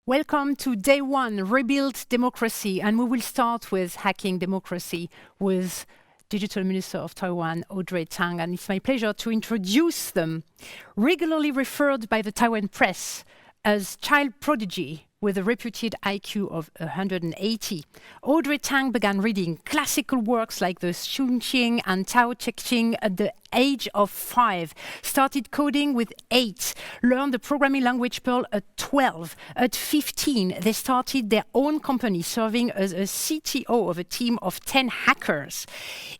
Welcome to day one, Rebuild Democracy, and we will start with hacking democracy with Digital Minister of Taiwan, Audrey Tang, and it's my pleasure to introduce them. Regularly referred by the Taiwan press as child prodigy with a reputed IQ of 180. Audrey Tang began reading classical works like the Xunqing and Tao Te Ching at the age of 5, started coding with 8, learned the programming language Perl at 12. At 15, they started their own company, serving as a CTO of a team of 10 hackers.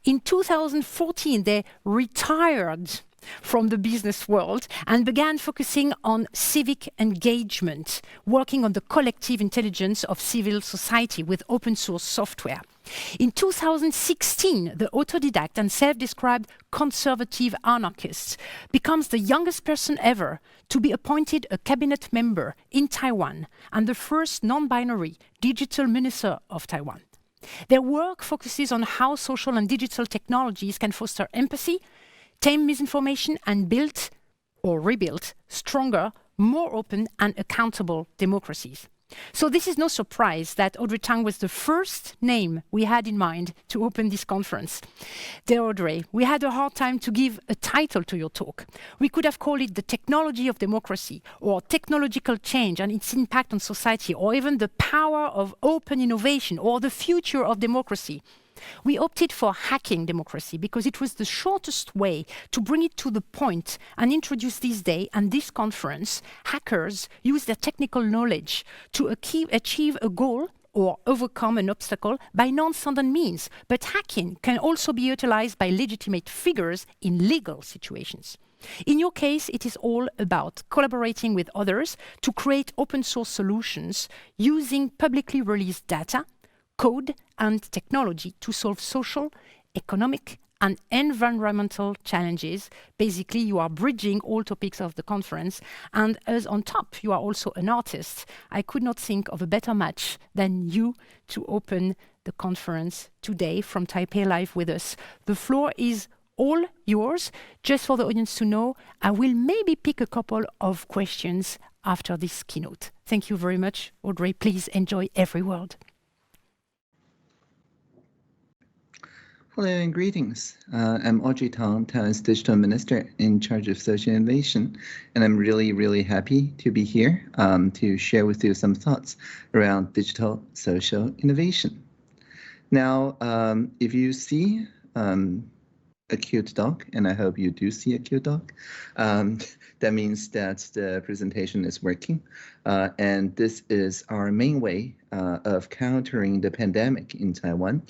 In 2014, they retired from the business world and began focusing on civic engagement, working on the collective intelligence of civil society with open source software. In 2016, the autodidact and self-described conservative anarchist becomes the youngest person ever to be appointed a cabinet member in Taiwan and the first non-binary digital minister of Taiwan. Their work focuses on how social and digital technologies can foster empathy, tame misinformation, and build or rebuild stronger, more open and accountable democracies. So this is no surprise that Audrey Tang was the first name we had in mind to open this conference. Dear Audrey, we had a hard time to give a title to your talk. We could have called it The Technology of Democracy, or Technological Change and its Impact on Society, or even The Power of Open Innovation, or The Future of Democracy. We opted for hacking democracy because it was the shortest way to bring it to the point and introduce this day and this conference. Hackers use their technical knowledge to achieve a goal or overcome an obstacle by non-standard means. But hacking can also be utilized by legitimate figures in legal situations. In your case, it is all about collaborating with others to create open source solutions using publicly released data, code and technology to solve social, economic and environmental challenges. Basically, you are bridging all topics of the conference, and as on top, you are also an artist. I could not think of a better match than you to open the conference today from Taipei Live with us. The floor is all yours. Just for the audience to know, I will maybe pick a couple of questions after this keynote. Thank you very much, Audrey. Please enjoy every word. Hello and greetings. I'm Audrey Tang, Taiwan's Digital Minister in charge of social innovation, and I'm really happy to be here to share with you some thoughts around digital social innovation. Now, if you see a cute dog, and I hope you do see a cute dog, that means that the presentation is working. And this is our main way of countering the pandemic in Taiwan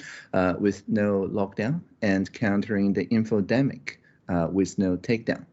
with no lockdown and countering the infodemic with no takedown.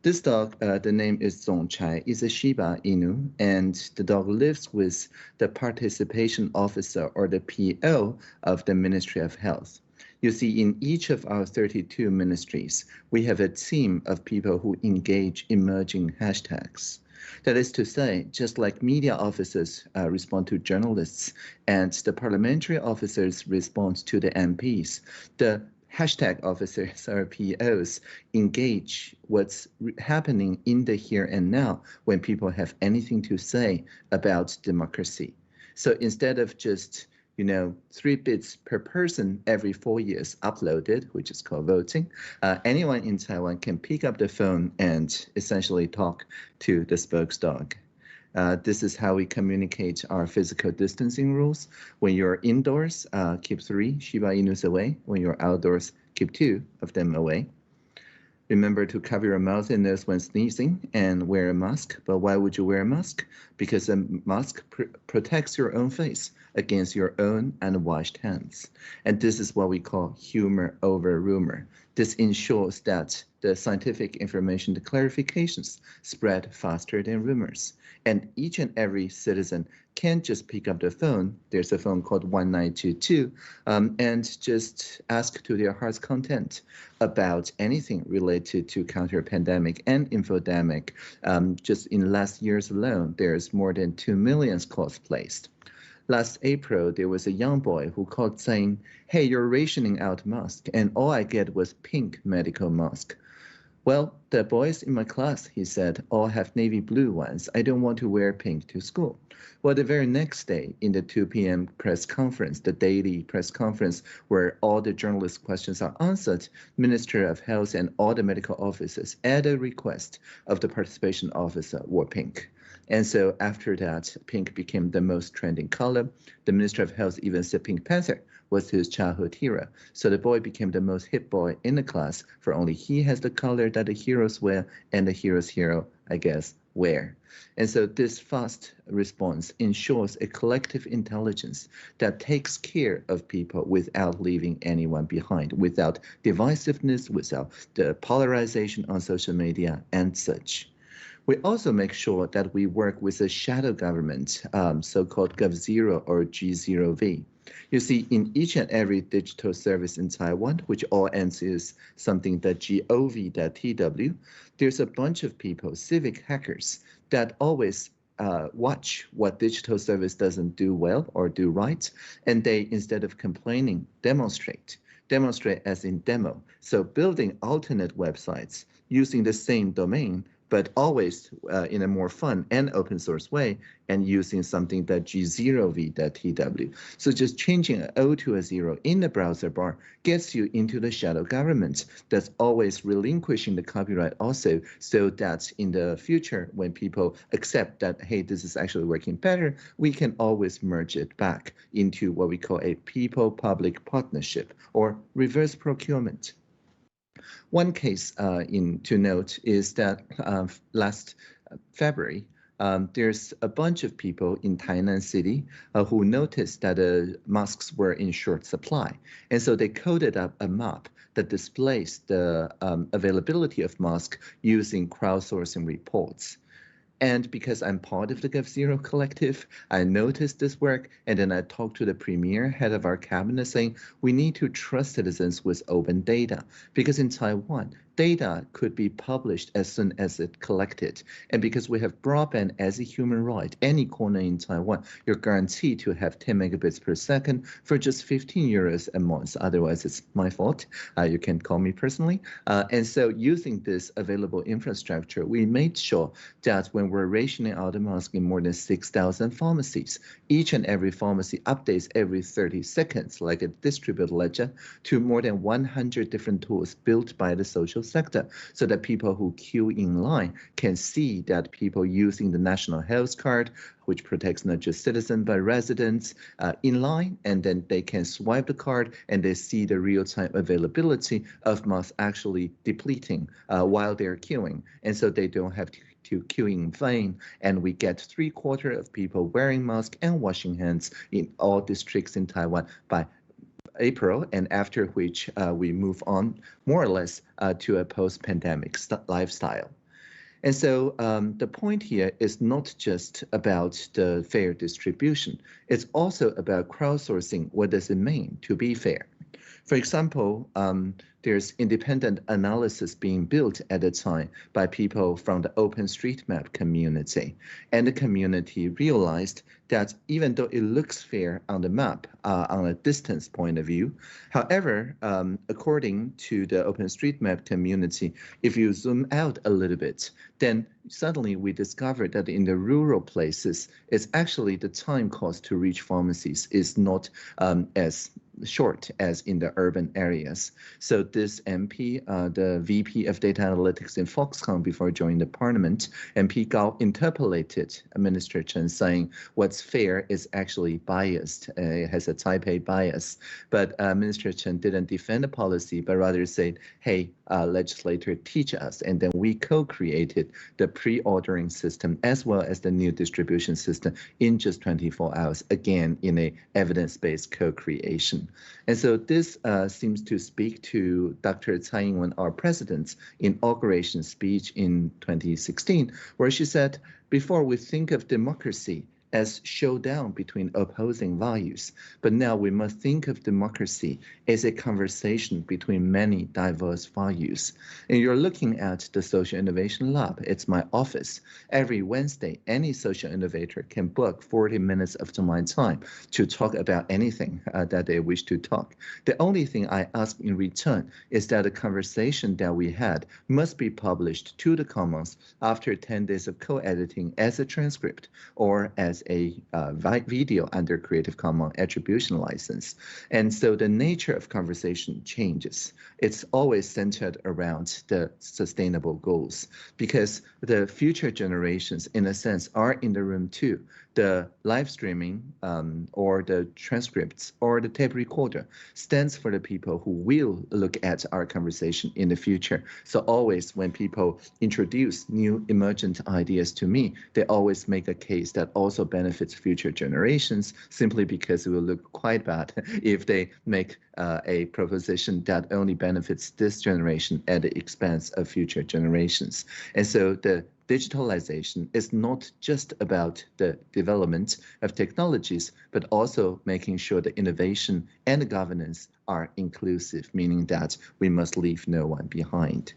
This dog, the name is Zongchai, is a Shiba Inu, and the dog lives with the participation officer or the PO of the Ministry of Health. You see, in each of our 32 ministries, we have a team of people who engage emerging hashtags. That is to say, just like media officers respond to journalists and the parliamentary officers respond to the MPs, the hashtag officers or POs engage what's happening in the here and now when people have anything to say about democracy. So instead of just 3 bits per person every 4 years uploaded, which is called voting, anyone in Taiwan can pick up the phone and essentially talk to the spokesdog. This is how we communicate our physical distancing rules. When you're indoors, keep 3 Shiba Inus away. When you're outdoors, keep 2 of them away. Remember to cover your mouth and nose when sneezing and wear a mask. But why would you wear a mask? Because a mask protects your own face against your own unwashed hands. And this is what we call humor over rumor. This ensures that the scientific information, the clarifications spread faster than rumors. And each and every citizen can't just pick up the phone. There's a phone called 1922 and just ask to their heart's content about anything related to counter-pandemic and infodemic. Just in last years alone, there's more than 2 million calls placed. Last April, there was a young boy who called saying, "Hey, you're rationing out mask," and all I get was pink medical mask. "Well, the boys in my class," he said, "all have navy blue ones. I don't want to wear pink to school." Well, the very next day in the 2 p.m. press conference, the daily press conference where all the journalist questions are answered, Minister of Health and all the medical officers at a request of the participation officer wore pink. And so after that, pink became the most trending color. The Minister of Health even said Pink Panther was his childhood hero. So the boy became the most hip boy in the class, for only he has the color that the heroes wear and the hero's hero, I guess, wear. And so this fast response ensures a collective intelligence that takes care of people without leaving anyone behind, without divisiveness, without the polarization on social media and such. We also make sure that we work with a shadow government, so-called Gov0 or G0V. You see, in each and every digital service in Taiwan, which all ends is something that gov.tw, there's a bunch of people, civic hackers, that always watch what digital service doesn't do well or do right, and they, instead of complaining, demonstrate as in demo. So building alternate websites using the same domain, but always in a more fun and open source way, and using something that G0V.tw. So just changing an O to a 0 in the browser bar gets you into the shadow government that's always relinquishing the copyright also, so that in the future, when people accept that, hey, this is actually working better, we can always merge it back into what we call a people-public partnership or reverse procurement. One case to note is that last February, there's a bunch of people in Tainan City who noticed that masks were in short supply. And so they coded up a map that displays the availability of masks using crowdsourcing reports. And because I'm part of the Gov0 collective, I noticed this work, and then I talked to the premier, head of our cabinet, saying we need to trust citizens with open data, because in Taiwan, data could be published as soon as it's collected. And because we have broadband as a human right, any corner in Taiwan, you're guaranteed to have 10 megabits per second for just 15 euros a month. Otherwise, it's my fault. You can call me personally. And so using this available infrastructure, we made sure that when we're rationing out the mask in more than 6,000 pharmacies, each and every pharmacy updates every 30 seconds, like a distributed ledger, to more than 100 different tools built by the social sector, so that people who queue in line can see that people using the national health card, which protects not just citizens but residents, in line, and then they can swipe the card and they see the real-time availability of masks actually depleting while they're queuing, and so they don't have to queue in vain, and we get 3/4 of people wearing masks and washing hands in all districts in Taiwan by April, and after which we move on more or less to a post-pandemic lifestyle. And so the point here is not just about the fair distribution. It's also about crowdsourcing. What does it mean to be fair? For example, there's independent analysis being built at the time by people from the OpenStreetMap community. And the community realized that even though it looks fair on the map, on a distance point of view, however, according to the OpenStreetMap community, if you zoom out a little bit, then suddenly we discovered that in the rural places, it's actually the time cost to reach pharmacies is not as short as in the urban areas. So this MP, the VP of Data Analytics in Foxconn before joining the parliament, MP Gao interpolated Minister Chen saying what's fair is actually biased, it has a Taipei bias. But Minister Chen didn't defend the policy, but rather said, hey, legislator, teach us. And then we co-created the pre-ordering system as well as the new distribution system in just 24 hours, again, in a evidence-based co-creation. And so this seems to speak to to Dr. Tsai Ing-wen, our president's inauguration speech in 2016, where she said, before we think of democracy as showdown between opposing values, but now we must think of democracy as a conversation between many diverse values. And you're looking at the Social Innovation Lab. It's my office. Every Wednesday, any social innovator can book 40 minutes of my time to talk about anything that they wish to talk. The only thing I ask in return is that the conversation that we had must be published to the Commons after 10 days of co-editing as a transcript or as a video under Creative Commons attribution license. And so the nature of conversation changes. It's always centered around the sustainable goals, because the future generations, in a sense, are in the room too. The live streaming or the transcripts or the tape recorder stands for the people who will look at our conversation in the future. So always when people introduce new emergent ideas to me, they always make a case that also benefits future generations, simply because it will look quite bad if they make a proposition that only benefits this generation at the expense of future generations. And so the digitalization is not just about the development of technologies, but also making sure the innovation and the governance are inclusive, meaning that we must leave no one behind.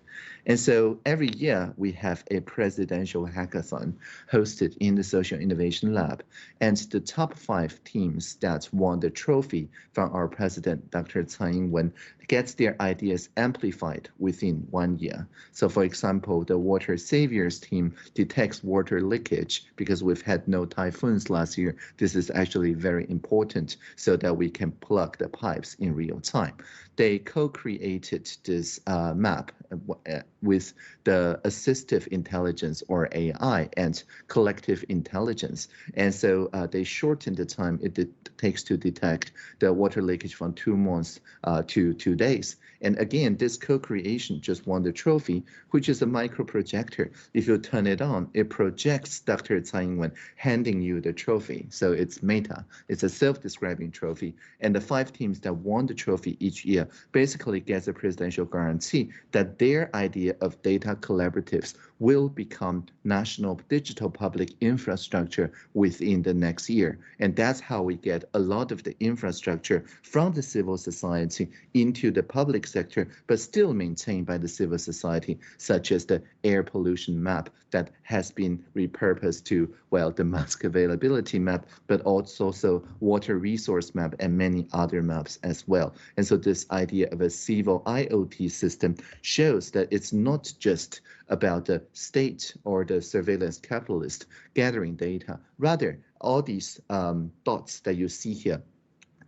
And so every year we have a presidential hackathon hosted in the Social Innovation Lab. And the top 5 teams that won the trophy from our president, Dr. Tsai Ing-wen, gets their ideas amplified within 1 year. So for example, the Water Saviors team detects water leakage because we've had no typhoons last year. This is actually very important so that we can plug the pipes in real time. They co-created this map with the assistive intelligence, or AI, and collective intelligence. And so they shortened the time it takes to detect the water leakage from 2 months to 2 days. And again, this co-creation just won the trophy, which is a micro projector. If you turn it on, it projects Dr. Tsai Ing-wen handing you the trophy. So it's meta. It's a self-describing trophy. And the 5 teams that won the trophy each year basically gets a presidential guarantee that their idea of data collaboratives will become national digital public infrastructure within the next year. And that's how we get a lot of the infrastructure from the civil society into the public sector, but still maintained by the civil society, such as the air pollution map that has been repurposed to, well, the mask availability map, but also water resource map and many other maps as well. And so this idea of a civil IoT system shows that it's not just about the state or the surveillance capitalist gathering data. Rather, all these dots that you see here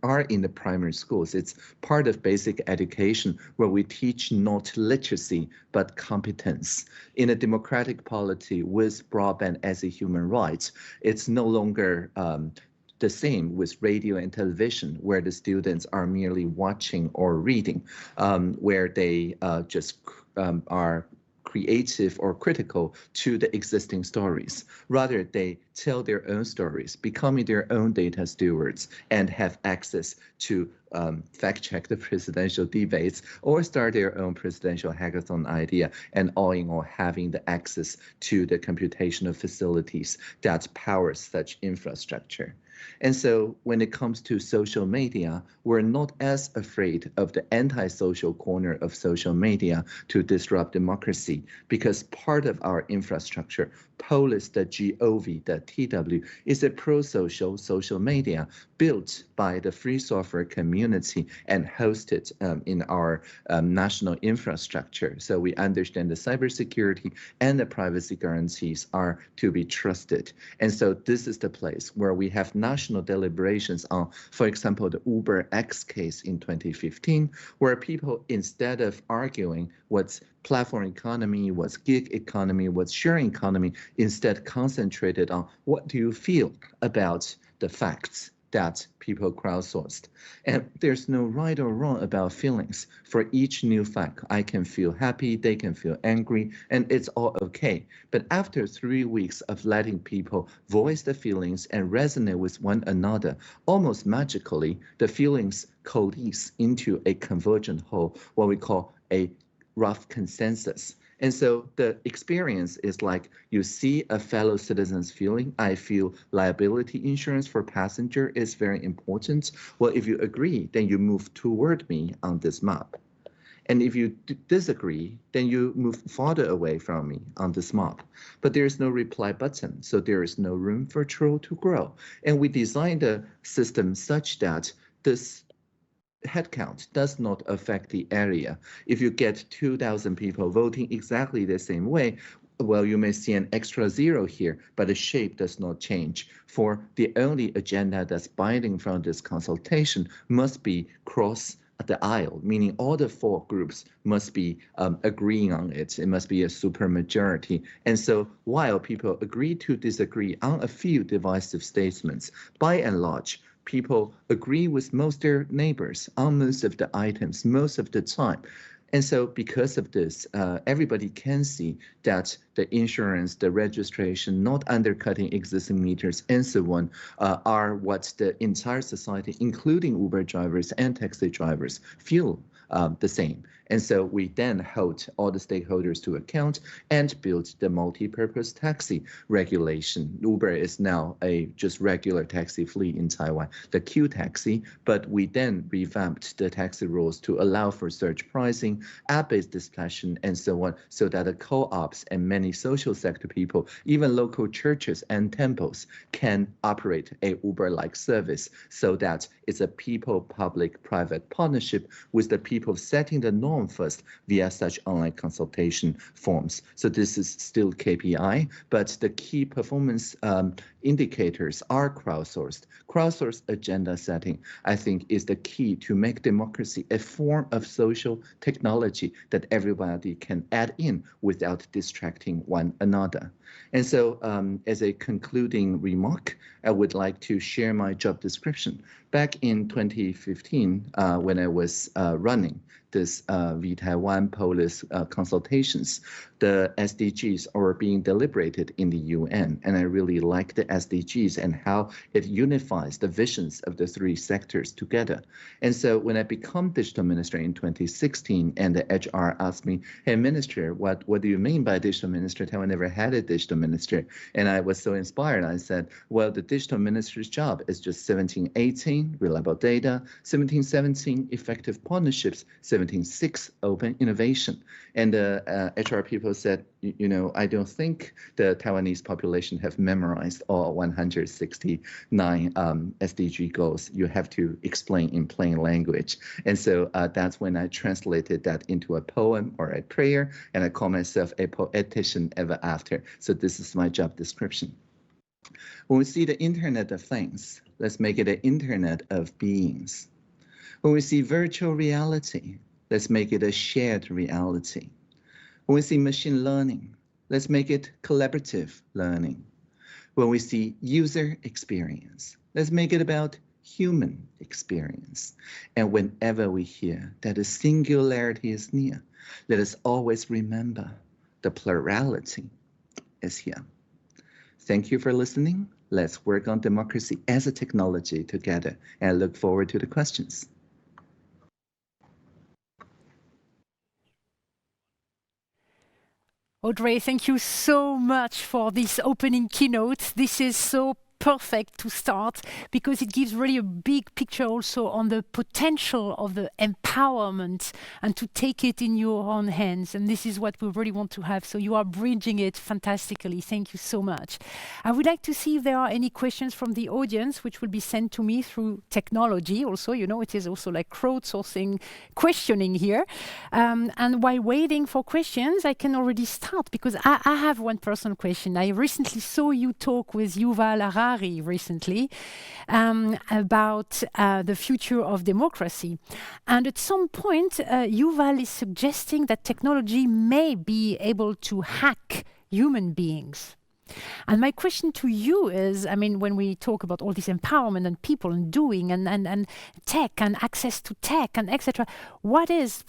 are in the primary schools. It's part of basic education where we teach not literacy, but competence. In a democratic polity with broadband as a human right, it's no longer the same with radio and television, where the students are merely watching or reading, where they just are creative or critical to the existing stories. Rather, they tell their own stories, becoming their own data stewards, and have access to fact check the presidential debates or start their own presidential hackathon idea, and all in all having the access to the computational facilities that power such infrastructure. And so when it comes to social media, we're not as afraid of the anti-social corner of social media to disrupt democracy, because part of our infrastructure, Polis, the GOV, the TW, is a pro-social social media built by the free software community and hosted in our national infrastructure. So we understand the cybersecurity and the privacy guarantees are to be trusted. And so this is the place where we have national deliberations on, for example, the Uber X case in 2015, where people, instead of arguing what's platform economy, what's gig economy, what's sharing economy, instead concentrated on what do you feel about the facts. that people crowdsourced. And there's no right or wrong about feelings. For each new fact, I can feel happy, they can feel angry, and it's all okay. But after 3 weeks of letting people voice the feelings and resonate with one another, almost magically, the feelings coalesce into a convergent whole, what we call a rough consensus. And so the experience is like you see a fellow citizen's feeling. I feel liability insurance for passenger is very important. Well, if you agree, then you move toward me on this map. And if you disagree, then you move farther away from me on this map. But there is no reply button, so there is no room for troll to grow. And we designed the system such that this headcount does not affect the area. If you get 2,000 people voting exactly the same way, well, you may see an extra zero here, but the shape does not change. For the only agenda that's binding from this consultation must be cross the aisle, meaning all the 4 groups must be agreeing on it. It must be a supermajority. And so while people agree to disagree on a few divisive statements, by and large, people agree with most their neighbors on most of the items, most of the time. And so because of this, everybody can see that the insurance, the registration, not undercutting existing meters and so on, are what the entire society, including Uber drivers and taxi drivers, feel the same. And so we then hold all the stakeholders to account and build the multi-purpose taxi regulation. Uber is now a just regular taxi fleet in Taiwan, the Q taxi, but we then revamped the taxi rules to allow for surge pricing, app-based dispassion, and so on, so that the co-ops and many social sector people, even local churches and temples, can operate a Uber-like service so that it's a people-public-private partnership with the people setting the norm first via such online consultation forms. So this is still KPI, but the key performance indicators are crowdsourced. Crowdsourced agenda setting, I think, is the key to make democracy a form of social technology that everybody can add in without distracting one another. And so as a concluding remark, I would like to share my job description. Back in 2015, when I was running this V-Taiwan policy consultations, the SDGs are being deliberated in the UN, and I really like the SDGs and how it unifies the visions of the 3 sectors together. And so when I become digital minister in 2016, and the HR asked me, hey, minister, what do you mean by digital minister? Taiwan never had a digital minister. And I was so inspired. I said, well, the digital minister's job is just 1718, reliable data, 1717, effective partnerships, 17.6, open innovation. And the HR people said, you know, I don't think the Taiwanese population have memorized all 169 SDG goals. You have to explain in plain language. And so that's when I translated that into a poem or a prayer, and I call myself a poetician ever after. So this is my job description. When we see the Internet of Things, let's make it an Internet of Beings. When we see virtual reality, let's make it a shared reality. When we see machine learning, let's make it collaborative learning. When we see user experience, let's make it about human experience. And whenever we hear that a singularity is near, let us always remember the plurality is here. Thank you for listening. Let's work on democracy as a technology together, and I look forward to the questions. Audrey, thank you so much for this opening keynote. This is so perfect to start because it gives really a big picture also on the potential of the empowerment and to take it in your own hands. And this is what we really want to have. So you are bridging it fantastically. Thank you so much. I would like to see if there are any questions from the audience, which will be sent to me through technology. Also, you know, it is also like crowdsourcing questioning here. And while waiting for questions, I can already start because I have one personal question. I recently saw you talk with Yuval Harari recently about the future of democracy. And at some point, Yuval is suggesting that technology may be able to hack human beings. And my question to you is, I mean, when we talk about all this empowerment and people and doing and tech and access to tech and etc.,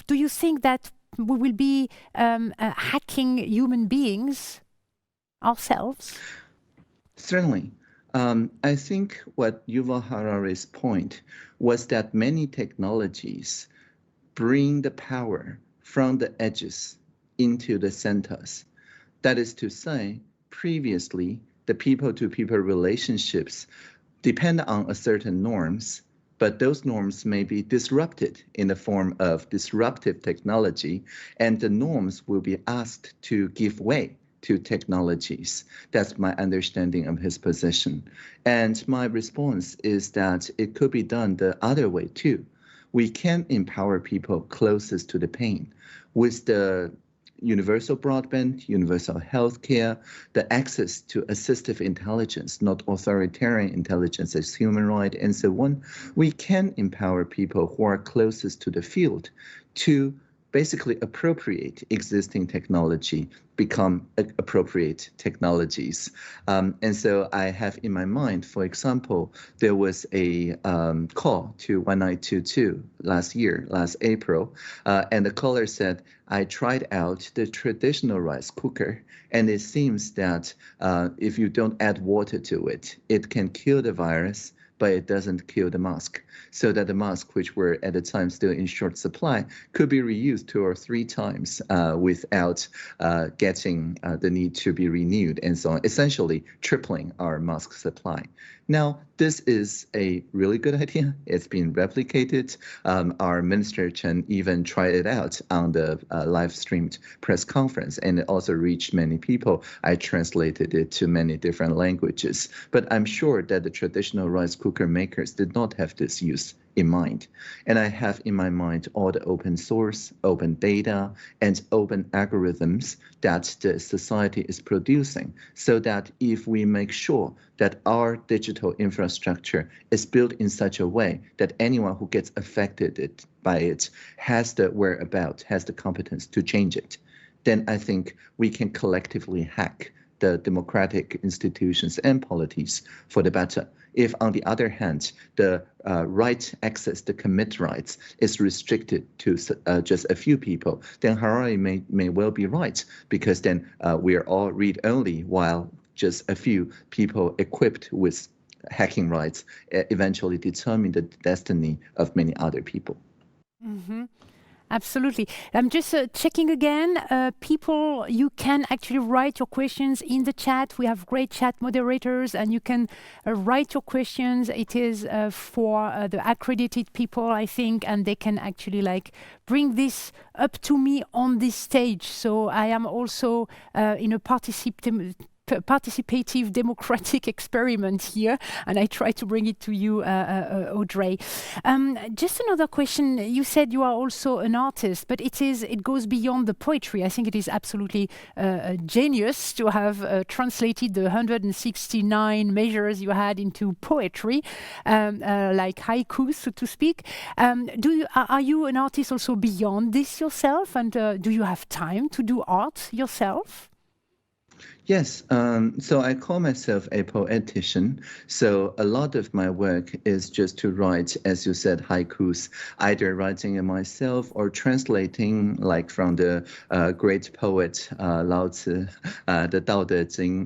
do you think that we will be hacking human beings ourselves? Certainly. I think what Yuval Harari's point was that many technologies bring the power from the edges into the centers. That is to say, previously, the people-to-people relationships depend on a certain norms, but those norms may be disrupted in the form of disruptive technology, and the norms will be asked to give way to technologies. That's my understanding of his position. And my response is that it could be done the other way too. We can empower people closest to the pain with the universal broadband, universal healthcare, the access to assistive intelligence, not authoritarian intelligence as human right, and so on. We can empower people who are closest to the field to basically appropriate existing technology, become appropriate technologies. And so I have in my mind, for example, there was a call to 1922 last April, and the caller said, I tried out the traditional rice cooker, and it seems that if you don't add water to it, it can kill the virus, but it doesn't kill the mask. So that the masks, which were at the time still in short supply, could be reused 2 or 3 times without getting the need to be renewed and so on, essentially tripling our mask supply. Now, this is a really good idea. It's been replicated. Our Minister Chen even tried it out on the live-streamed press conference, and it also reached many people. I translated it to many different languages. But I'm sure that the traditional rice cooker makers did not have this use in mind. And I have in my mind all the open source, open data, and open algorithms that the society is producing, so that if we make sure that our digital infrastructure is built in such a way that anyone who gets affected by it has the whereabouts, has the competence to change it, then I think we can collectively hack the democratic institutions and polities for the better. If, on the other hand, the right access, the commit rights, is restricted to just a few people, then Harari may well be right, because then we are all read-only, while just a few people equipped with hacking rights eventually determine the destiny of many other people. Mm-hmm. Absolutely. I'm just checking again. People, you can actually write your questions in the chat. We have great chat moderators, and you can write your questions. It is for the accredited people, I think, and they can actually bring this up to me on this stage. So I am also in a participative democratic experiment here, and I try to bring it to you, Audrey. Just another question. You said you are also an artist, but it goes beyond the poetry. I think it is absolutely genius to have translated the 169 measures you had into poetry, like haiku, so to speak. Are you an artist also beyond this yourself, and do you have time to do art yourself? Yes, so I call myself a poetician. So a lot of my work is just to write, as you said, haikus, either writing it myself or translating, like from the great poet Lao Tzu, the Tao Te Ching,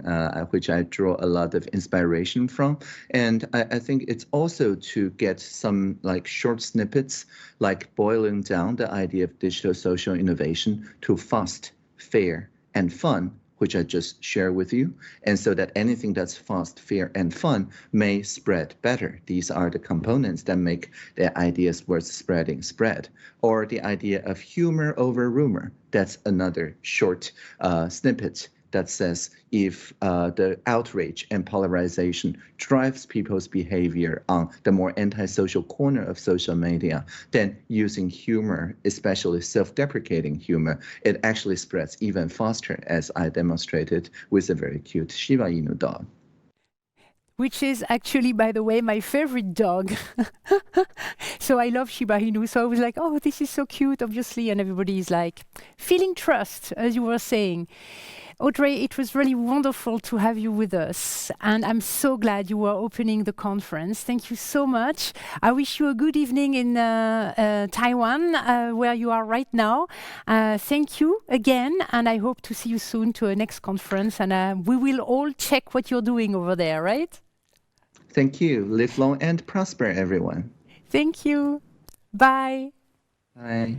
which I draw a lot of inspiration from. And I think it's also to get some short snippets, like boiling down the idea of digital social innovation to fast, fair, and fun, which I just share with you, and so that anything that's fast, fair, and fun may spread better. These are the components that make the ideas worth spread. Or the idea of humor over rumor. That's another short snippet that says if the outrage and polarization drives people's behavior on the more antisocial corner of social media, then using humor, especially self-deprecating humor, it actually spreads even faster, as I demonstrated with a very cute Shiba Inu dog. Which is actually, by the way, my favorite dog. So I love Shiba Inu. So I was like, oh, this is so cute, obviously. And everybody is like, feeling trust, as you were saying. Audrey, it was really wonderful to have you with us, and I'm so glad you were opening the conference. Thank you so much. I wish you a good evening in Taiwan, where you are right now. Thank you again, and I hope to see you soon to a next conference, and we will all check what you're doing over there, right? Thank you. Live long and prosper, everyone. Thank you. Bye. Bye.